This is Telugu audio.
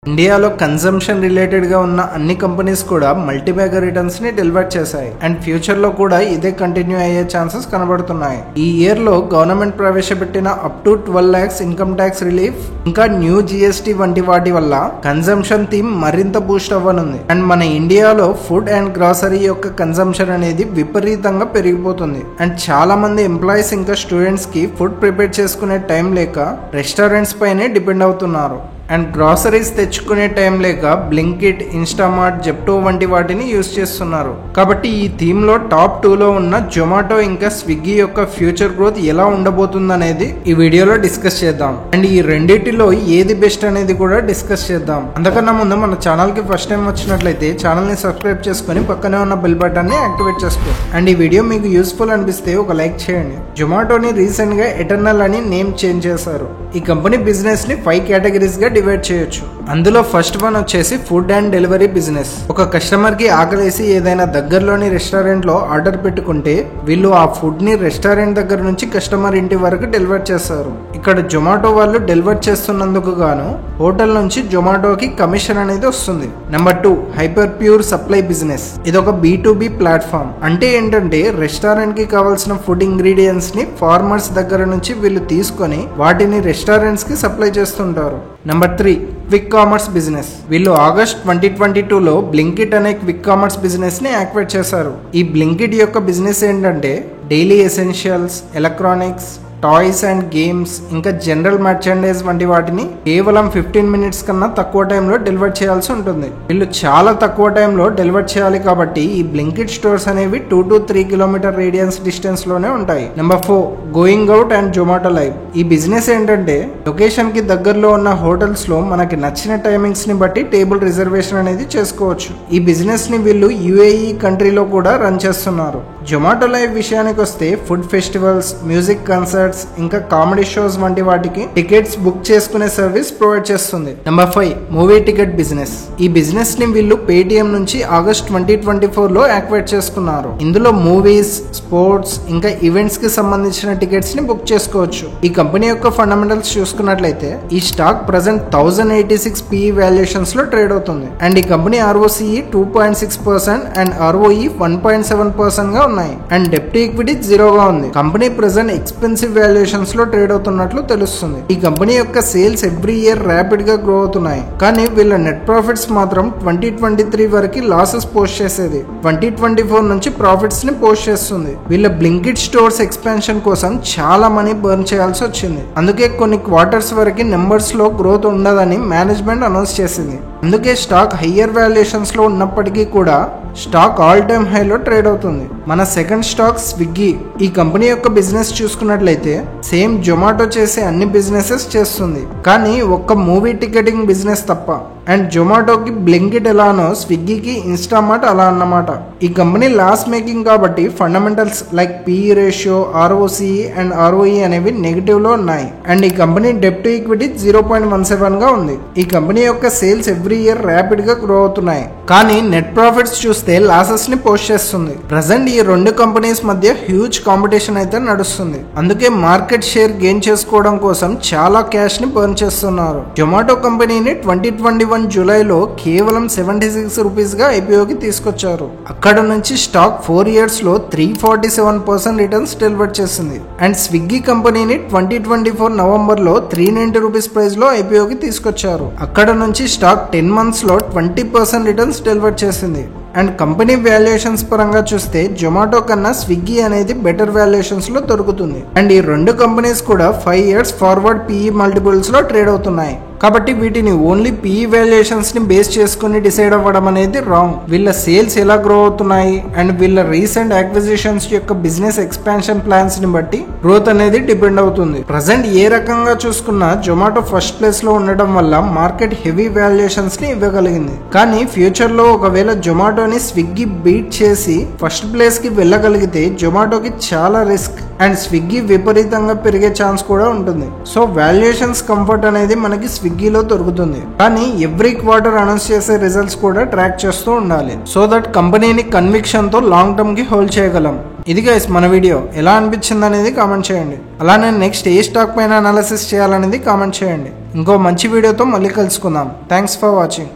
ఇండియాలో కన్జంప్షన్ రిలేటెడ్ గా ఉన్న అన్ని కంపెనీస్ కూడా మల్టీబ్యాగర్ రిటర్న్స్ ని డెలివర్ చేశాయి అండ్ ఫ్యూచర్ లో కూడా ఇదే కంటిన్యూ అయ్యే ఛాన్సెస్ కనబడుతున్నాయి. ఈ ఇయర్ లో గవర్నమెంట్ ప్రవేశపెట్టిన up to 12 lakhs income tax relief ఇంకా న్యూ జిఎస్టీ వంటి వాటి వల్ల కన్జంప్షన్ థీమ్ మరింత బూస్ట్ అవ్వనుంది. అండ్ మన ఇండియాలో ఫుడ్ అండ్ గ్రాసరీ యొక్క కన్జంప్షన్ అనేది విపరీతంగా పెరిగిపోతుంది. అండ్ చాలా మంది ఎంప్లాయీస్ ఇంకా స్టూడెంట్స్ కి ఫుడ్ ప్రిపేర్ చేసుకునే టైం లేక రెస్టారెంట్స్ పైనే డిపెండ్ అవుతున్నారు. అండ్ గ్రాసరీస్ తెచ్చుకునే టైం లేక బ్లింకిట్, ఇన్స్టామార్ట్, జెప్టో వంటి వాటిని యూజ్ చేస్తున్నారు. కాబట్టి ఈ థీమ్ లో టాప్ 2లో ఉన్న జొమాటో ఇంకా స్విగ్గీ యొక్క ఫ్యూచర్ గ్రోత్ ఎలా ఉండబోతుంది అనేది ఈ వీడియోలో డిస్కస్ చేద్దాం. అండ్ ఈ రెండిటిలో ఏది బెస్ట్ అనేది కూడా డిస్కస్ చేద్దాం. అంతకన్నా ముందు మన ఛానల్ కి ఫస్ట్ టైం వచ్చినట్లయితే ఛానల్ ని సబ్స్క్రైబ్ చేసుకుని పక్కనే ఉన్న బెల్ బటన్ ని యాక్టివేట్ చేసుకోండి. అండ్ ఈ వీడియో మీకు యూస్ఫుల్ అనిపిస్తే ఒక లైక్ చేయండి. జొమాటోని రీసెంట్ గా ఎటర్నల్ అని నేమ్ చేంజ్ చేశారు. ఈ కంపెనీ బిజినెస్ ని 5 కేటగిరీస్ గా డివైడ్ చేయొచ్చు. అందులో ఫస్ట్ వన్ వచ్చేసి ఫుడ్ అండ్ డెలివరీ బిజినెస్. ఒక కస్టమర్ కి ఆకలేసి ఏదైనా దగ్గరలోని రెస్టారెంట్ లో ఆర్డర్ పెట్టుకుంటే వీళ్ళు ఆ ఫుడ్ ని రెస్టారెంట్ దగ్గర నుంచి కస్టమర్ ఇంటి వరకు డెలివర్ చేస్తారు. ఇక్కడ జొమాటో వాళ్ళు డెలివర్ చేస్తున్నందుకు గాను హోటల్ నుంచి జొమాటోకి కమిషన్ అనేది వస్తుంది. Number 2 hyper pure supply business. ఇది ఒక B2B ప్లాట్ఫామ్. అంటే ఏంటంటే రెస్టారెంట్ కి కావాల్సిన ఫుడ్ ఇంగ్రీడియంట్స్ ని ఫార్మర్స్ దగ్గర నుంచి వీళ్ళు తీసుకొని వాటిని రెస్టారెంట్స్ కి సప్లై చేస్తుంటారు. Number 3 quick commerce business. వీళ్ళు ఆగస్ట్ 2022లో బ్లింకిట్ అనే క్విక్ కామర్స్ బిజినెస్ ని యాక్టివేట్ చేశారు. ఈ బ్లింకిట్ యొక్క బిజినెస్ ఏంటంటే daily essentials, electronics, toys and games ఇంకా జనరల్ మర్చెండైజ్ వంటి వాటిని కేవలం 15 minutes కన్నా తక్కువ టైంలో డెలివర్ చేయాల్సి ఉంటుంది. వీళ్ళు చాలా తక్కువ టైంలో డెలివర్ చేయాలి కాబట్టి ఈ బ్లింకిట్ స్టోర్స్ అనేవి 2 to 3 kilometer రేడియన్స్ డిస్టెన్స్ లోనే ఉంటాయి. Number 4 going out and Zomato live. ఈ బిజినెస్ ఏంటంటే లొకేషన్ కి దగ్గరలో ఉన్న హోటల్స్ లో మనకి నచ్చిన టైమింగ్స్ ని బట్టి టేబుల్ రిజర్వేషన్ అనేది చేసుకోవచ్చు. ఈ బిజినెస్ ని వీళ్ళు UAE కంట్రీలో కూడా రన్ చేస్తున్నారు. జొమాటో లైవ్ విషయానికి వస్తే ఫుడ్ ఫెస్టివల్స్, మ్యూజిక్ కన్సర్ట్స్ ఇంకా కామెడీ షోస్ వంటి వాటికి టికెట్స్ బుక్ చేసుకునే సర్వీస్ ప్రొవైడ్ చేస్తుంది. Number 5 movie ticket business. ఈ బిజినెస్ ని వీళ్ళు పేటిఎం నుంచి ఆగస్ట్ 2024లో యాక్టివేట్ చేసుకున్నారు. ఇందులో మూవీస్, స్పోర్ట్స్ ఇంకా ఈవెంట్స్ కి సంబంధించిన టికెట్స్ ని బుక్ చేసుకోవచ్చు. ఈ కంపెనీ యొక్క ఫండమెంటల్స్ చూసుకున్నట్లయితే ఈ స్టాక్ ప్రెసెంట్ 1086 PE వాల్యుయేషన్స్ లో ట్రేడ్ అవుతుంది. అండ్ ఈ కంపెనీ ROCE 2.6% అండ్ ROE 1.7% గా ఉన్నాయి. అండ్ డెప్ట్ ఈక్విటీ 0 గా ఉంది. కంపెనీ ప్రెసెంట్ ఎక్స్పెన్సివ్ వాల్యుయేషన్స్ లో ట్రేడ్ అవుతున్నట్లు తెలుస్తుంది. ఈ కంపెనీ యొక్క సేల్స్ ఎవ్రీ ఇయర్ ర్యాపిడ్ గా గ్రో అవుతున్నాయి. కానీ వీళ్ళ నెట్ ప్రాఫిట్స్ మాత్రం 2023 వరకు లాసెస్ పోస్ట్ చేసేది. 2024 నుంచి ప్రాఫిట్స్ ని పోస్ట్ చేస్తుంది. వీళ్ళ బ్లింకిట్ స్టోర్స్ ఎక్స్పాన్షన్ కోసం చాలా మనీ బర్న్ చేయాల్సి వచ్చింది. అందుకే కొన్ని క్వార్టర్స్ వరకు నెంబర్స్ లో గ్రోత్ ఉండదని మేనేజ్మెంట్ అనౌన్స్ చేసింది. అందుకే స్టాక్ హయ్యర్ వాల్యుయేషన్స్ లో ఉన్నప్పటికీ కూడా స్టాక్ ఆల్ టైమ్ హైలో ట్రేడ్ అవుతుంది. మన సెకండ్ స్టాక్ స్విగ్గీ. ఈ కంపెనీ యొక్క బిజినెస్ చూసుకున్నట్లయితే సేమ్ జొమాటో చేసే అన్ని బిజినెసెస్ చేస్తుంది, కానీ ఒక్క మూవీ టికెటింగ్ బిజినెస్ తప్ప. అండ్ జొమాటోకి బ్లింకిట్ ఎలానో స్విగ్గీకి ఇన్స్టామార్ట్ అలా అన్నమాట. ఈ కంపెనీ లాస్ మేకింగ్ కాబట్టి fundamentals like PE ratio, ROCE and ROE అనేవి నెగిటివ్ లో ఉన్నాయి. అండ్ ఈ కంపెనీ డెప్ట్ ఈక్విటీ 0.17 గా ఉంది. ఈ కంపెనీ యొక్క సేల్స్ ఎవ్రీ ఇయర్ ర్యాపిడ్ గా గ్రో అవుతున్నాయి, కానీ నెట్ ప్రాఫిట్స్ చూస్తే లాసెస్ ని పోస్ట్ చేస్తుంది. ప్రెసెంట్ ఈ రెండు కంపెనీస్ మధ్య హ్యూజ్ కాంపిటీషన్ అయితే నడుస్తుంది. అందుకే మార్కెట్ షేర్ గెయిన్ చేసుకోవడం కోసం చాలా క్యాష్ ని బర్న్ చేస్తున్నారు. జొమాటో కంపెనీని 2021 జూలైలో కేవలం 76 రూపీస్ గా IPOకి తీసుకొచ్చారు. అక్కడ నుంచి స్టాక్ 4 years లో 347% రిటర్న్స్ డెలివర్ చేసింది. అండ్ స్విగ్గీ కంపెనీని 2024 నవంబర్లో 390 రూపీస్ ప్రైస్ లో IPOకి తీసుకొచ్చారు. అక్కడ నుంచి స్టాక్ 10 months లో 20% రిటర్న్స్ డెలివర్ చేసింది. అండ్ కంపెనీ వాల్యుయేషన్స్ పరంగా చూస్తే జొమాటో కన్నా స్విగ్గీ అనేది బెటర్ వాల్యుయేషన్స్ లో దొరుకుతుంది. అండ్ ఈ రెండు కంపెనీస్ కూడా 5 years ఫార్వర్డ్ PE మల్టిపుల్స్ లో ట్రేడ్ అవుతున్నాయి. కాబట్టి వీటిని ఓన్లీ PE వాల్యుయేషన్స్ ని బేస్ చేసుకుని డిసైడ్ అవ్వడం అనేది రాంగ్. వీళ్ళ సేల్స్ ఎలా గ్రో అవుతున్నాయి అండ్ వీళ్ళ రీసెంట్ అక్విజిషన్స్ యొక్క బిజినెస్ ఎక్స్పాన్షన్ ప్లాన్స్ ని బట్టి గ్రోత్ అనేది డిపెండ్ అవుతుంది. ప్రెసెంట్ ఏ రకంగా చూసుకున్నా జొమాటో ఫస్ట్ ప్లేస్ లో ఉండడం వల్ల మార్కెట్ హెవీ వాల్యుయేషన్స్ ని ఇవ్వగలిగింది. కానీ ఫ్యూచర్ లో ఒకవేళ జొమాటోని స్విగ్గీ బీట్ చేసి ఫస్ట్ ప్లేస్ కి వెళ్ళగలిగితే జొమాటోకి చాలా రిస్క్ అండ్ స్విగ్గీ విపరీతంగా పెరిగే ఛాన్స్ కూడా ఉంటుంది. సో వాల్యుయేషన్స్ కంఫర్ట్ అనేది మనకి స్విగ్గీలో దొరుకుతుంది, కానీ ఎవ్రీ క్వార్టర్ అనౌన్స్ చేసే రిజల్ట్స్ కూడా ట్రాక్ చేస్తూ ఉండాలి, సో దట్ కంపెనీని కన్విక్షన్ తో లాంగ్ టర్మ్ కి హోల్డ్ చేయగలం. ఇది గైస్ మన వీడియో ఎలా అనిపించింది అనేది కామెంట్ చేయండి. అలానే నెక్స్ట్ ఏ స్టాక్ పైన అనాలిసిస్ చేయాలనేది కామెంట్ చేయండి. ఇంకో మంచి వీడియోతో మళ్ళీ కలుసుకుందాం. Thanks for watching.